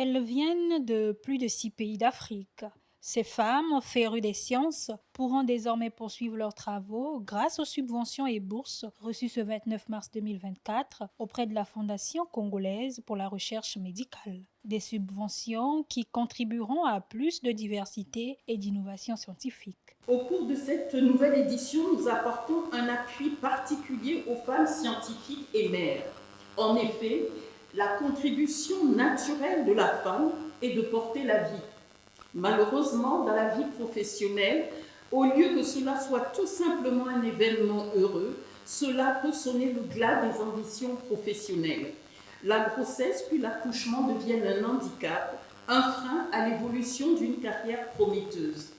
Elles viennent de plus de 6 pays d'Afrique. Ces femmes, férues des sciences, pourront désormais poursuivre leurs travaux grâce aux subventions et bourses reçues ce 29 mars 2024 auprès de la Fondation congolaise pour la recherche médicale. Des subventions qui contribueront à plus de diversité et d'innovation scientifique. Au cours de cette nouvelle édition, nous apportons un appui particulier aux femmes scientifiques et mères. En effet, la contribution naturelle de la femme est de porter la vie. Malheureusement, dans la vie professionnelle, au lieu que cela soit tout simplement un événement heureux, cela peut sonner le glas des ambitions professionnelles. La grossesse puis l'accouchement deviennent un handicap, un frein à l'évolution d'une carrière prometteuse.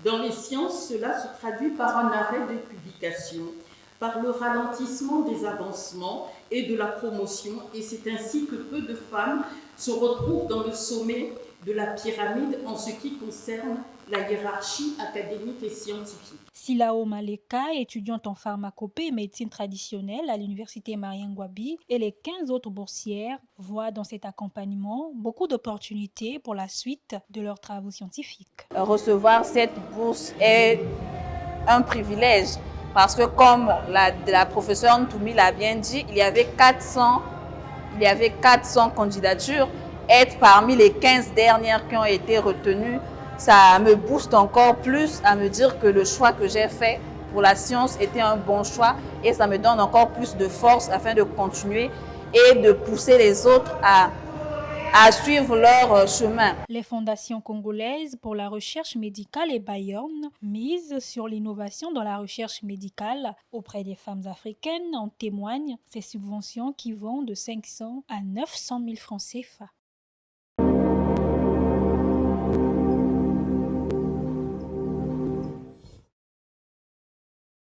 Dans les sciences, cela se traduit par un arrêt des publications, par le ralentissement des avancements et de la promotion, et c'est ainsi que peu de femmes se retrouvent dans le sommet de la pyramide en ce qui concerne la hiérarchie académique et scientifique. Silao Maleka, étudiante en pharmacopée et médecine traditionnelle à l'université Marien Ngouabi, et les 15 autres boursières voient dans cet accompagnement beaucoup d'opportunités pour la suite de leurs travaux scientifiques. Recevoir cette bourse est un privilège parce que comme la professeure Ntoumi l'a bien dit, il y avait 400 candidatures. Être parmi les 15 dernières qui ont été retenues, ça me booste encore plus à me dire que le choix que j'ai fait pour la science était un bon choix et ça me donne encore plus de force afin de continuer et de pousser les autres à suivre leur chemin. Les fondations congolaises pour la recherche médicale et Bayonne misent sur l'innovation dans la recherche médicale auprès des femmes africaines. En témoignent ces subventions qui vont de 500 à 900 000 francs CFA.